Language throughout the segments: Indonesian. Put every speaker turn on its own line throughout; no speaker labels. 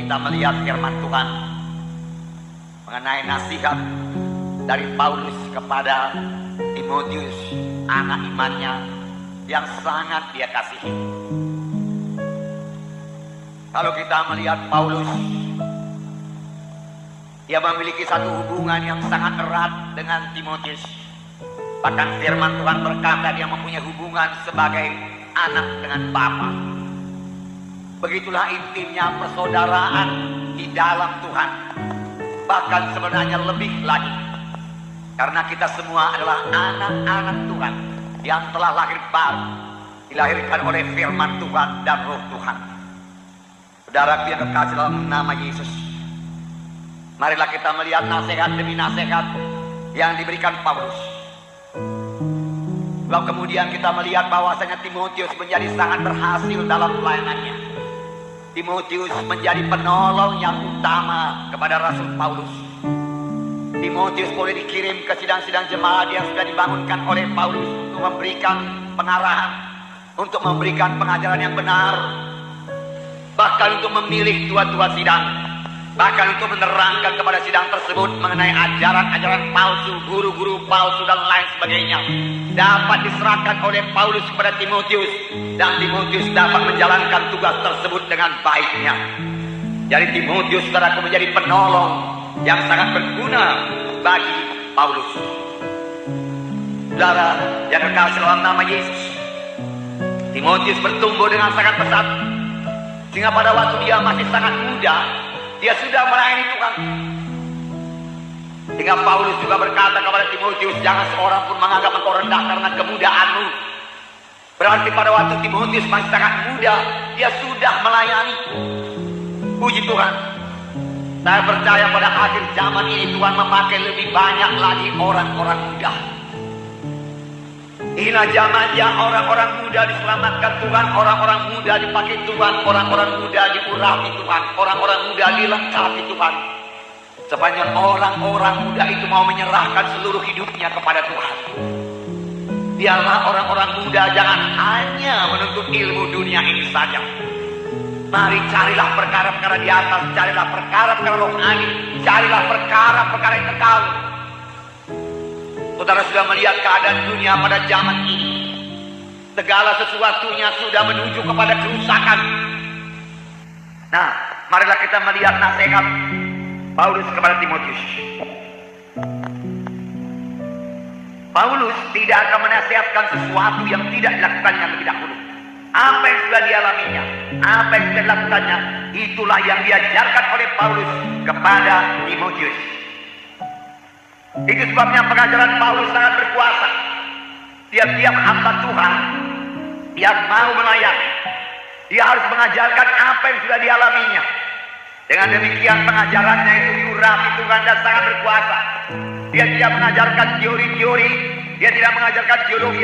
kita melihat firman Tuhan mengenai nasihat dari Paulus kepada Timotius, anak imannya yang sangat dia kasihi. Kalau kita melihat Paulus, dia memiliki satu hubungan yang sangat erat dengan Timotius. Bahkan firman Tuhan berkata dia mempunyai hubungan sebagai anak dengan bapa. Begitulah intimnya persaudaraan di dalam Tuhan. Bahkan sebenarnya lebih lagi, karena kita semua adalah anak-anak Tuhan yang telah lahir baru, dilahirkan oleh firman Tuhan dan roh Tuhan. Saudara yang kekasih dalam nama Yesus, marilah kita melihat nasihat demi nasihat yang diberikan Paulus. Lalu kemudian kita melihat bahwasanya Timotius menjadi sangat berhasil dalam pelayanannya. Timotius menjadi penolong yang utama kepada Rasul Paulus. Timotius boleh dikirim ke sidang-sidang jemaat yang sudah dibangunkan oleh Paulus untuk memberikan pengarahan, untuk memberikan pengajaran yang benar, bahkan untuk memilih tua-tua sidang, bahkan untuk menerangkan kepada sidang tersebut mengenai ajaran-ajaran palsu, guru-guru palsu dan lain sebagainya, dapat diserahkan oleh Paulus kepada Timotius, dan Timotius dapat menjalankan tugas tersebut dengan baiknya. Jadi Timotius, saudaraku, menjadi penolong yang sangat berguna bagi Paulus. Saudara yang kekasih dalam nama Yesus, Timotius bertumbuh dengan sangat pesat, sehingga pada waktu dia masih sangat muda, dia sudah melayani Tuhan. Sehingga Paulus juga berkata kepada Timotius, jangan seorang pun menganggap engkau rendah karena kemudaanmu. Berarti pada waktu Timotius masih sangat muda, dia sudah melayani. Puji Tuhan. Saya percaya pada akhir zaman ini Tuhan memakai lebih banyak lagi orang-orang muda. Inilah zamannya orang-orang muda diselamatkan Tuhan, orang-orang muda dipakai Tuhan, orang-orang muda diurapi Tuhan, orang-orang muda dilengkapi Tuhan. Sepanjang orang-orang muda itu mau menyerahkan seluruh hidupnya kepada Tuhan. Biarlah orang-orang muda jangan hanya menuntut ilmu dunia ini saja. Mari carilah perkara-perkara di atas, carilah perkara-perkara rohani, carilah perkara-perkara yang kekal. Saudara sudah melihat keadaan dunia pada zaman ini. Segala sesuatunya sudah menuju kepada kerusakan. Nah, marilah kita melihat nasihat Paulus kepada Timotius. Paulus tidak akan menasihatkan sesuatu yang tidak dilakukannya lebih dahulu. Apa yang sudah dialaminya, apa yang sudah dilakukannya, itulah yang diajarkan oleh Paulus kepada Timotius. Itu sebabnya pengajaran Paulus sangat berkuasa. Tiap-tiap hamba Tuhan yang mau melayani, dia harus mengajarkan apa yang sudah dialaminya. Dengan demikian pengajarannya itu diurapi Tuhan dan sangat berkuasa. Dia tidak mengajarkan teori-teori, dia tidak mengajarkan teologi,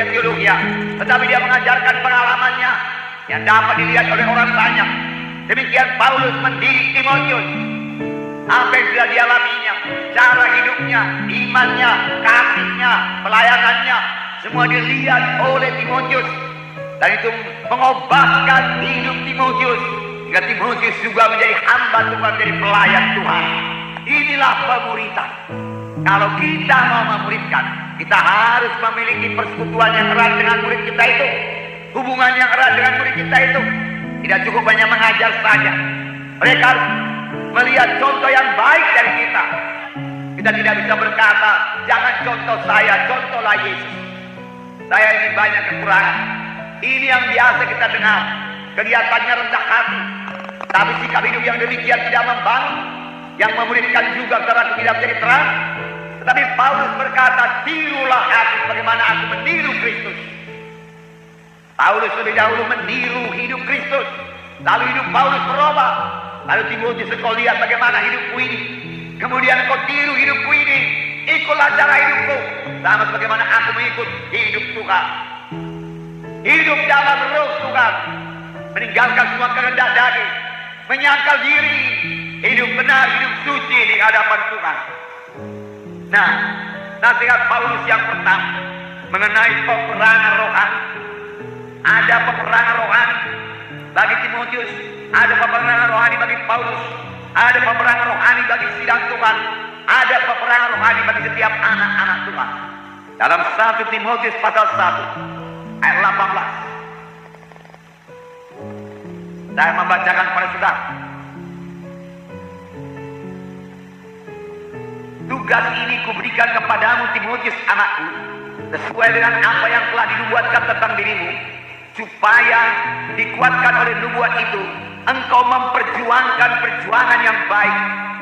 tetapi dia mengajarkan pengalamannya yang dapat dilihat oleh orang banyak. Demikian Paulus mendidik Timotius. Apa yang sudah dialaminya, cara hidupnya, imannya, kasihnya, pelayanannya, semua dilihat oleh Timotius. Dan itu mengubahkan hidup Timotius, hingga Timotius juga menjadi hamba Tuhan, menjadi pelayan Tuhan. Inilah pemuritan. Kalau kita mau memuridkan, kita harus memiliki persekutuan yang erat dengan murid kita itu, hubungan yang erat dengan murid kita itu. Tidak cukup hanya mengajar saja. Mereka harus melihat contoh yang baik dari kita. Kita tidak bisa berkata, jangan contoh saya, contohlah Yesus. Saya ini banyak kekurangan. Ini yang biasa kita dengar. Kelihatannya rendah hati, tapi sikap hidup yang demikian tidak membangun, yang memuridkan juga karena tidak menjadi terang. Tetapi Paulus berkata, tirulah aku bagaimana aku meniru Kristus. Paulus lebih dahulu meniru hidup Kristus, lalu hidup Paulus berubah. Lalu Timotius, engkau lihat bagaimana hidupku ini, kemudian engkau tiru hidupku ini, ikutlah cara hidupku sama sebagaimana aku mengikut hidup Tuhan. Hidup dalam roh Tuhan, meninggalkan semua kehendak daging, menyangkal diri, hidup benar, hidup suci di hadapan Tuhan. Nah, nasihat Paulus yang pertama mengenai peperangan rohani. Ada peperangan rohani bagi Timotius, ada peperangan rohani bagi Paulus. Ada peperangan rohani bagi sidang Tuhan. Ada peperangan rohani bagi setiap anak-anak Tuhan. Dalam 1 Timotius pasal 1 ayat 18. Saya membacakan kepada saudara. Tugas ini kuberikan kepadamu Timotius anakku, sesuai dengan apa yang telah dinubuatkan tentang dirimu, supaya dikuatkan oleh nubuat itu, engkau memperjuangkan perjuangan yang baik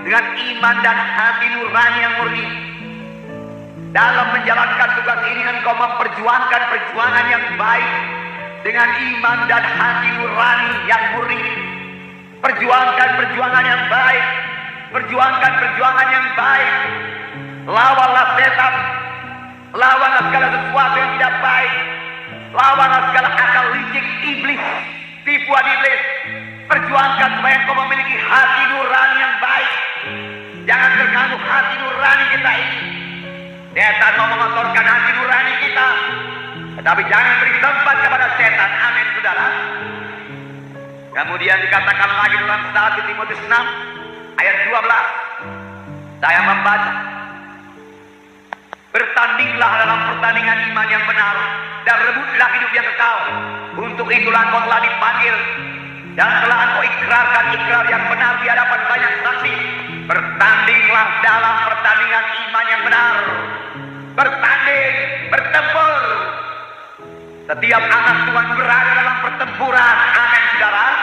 dengan iman dan hati nurani yang murni. Dalam menjalankan tugas ini, engkau memperjuangkan perjuangan yang baik dengan iman dan hati nurani yang murni. Perjuangkan perjuangan yang baik. Perjuangkan perjuangan yang baik. Lawanlah setan. Lawanlah segala sesuatu yang tidak baik. Lawanlah segala akal licik iblis, tipuan iblis. Perjuangkan supaya engkau memiliki hati nurani yang baik. Jangan terganggu hati nurani kita ini. Setan mau mengotorkan hati nurani kita, tetapi jangan beri tempat kepada setan. Amin, saudara. Kemudian dikatakan lagi dalam 1 Timotius 6 ayat 12. Saya membaca, bertandinglah dalam pertandingan iman yang benar dan rebutlah hidup yang kekal. Untuk itulah engkau telah dipanggil dan telah engkau ikrarkan ikrar yang benar di hadapan banyak saksi. Bertandinglah dalam pertandingan iman yang benar. Bertanding, bertempur. Setiap anak Tuhan berada dalam pertempuran. Amin, saudara.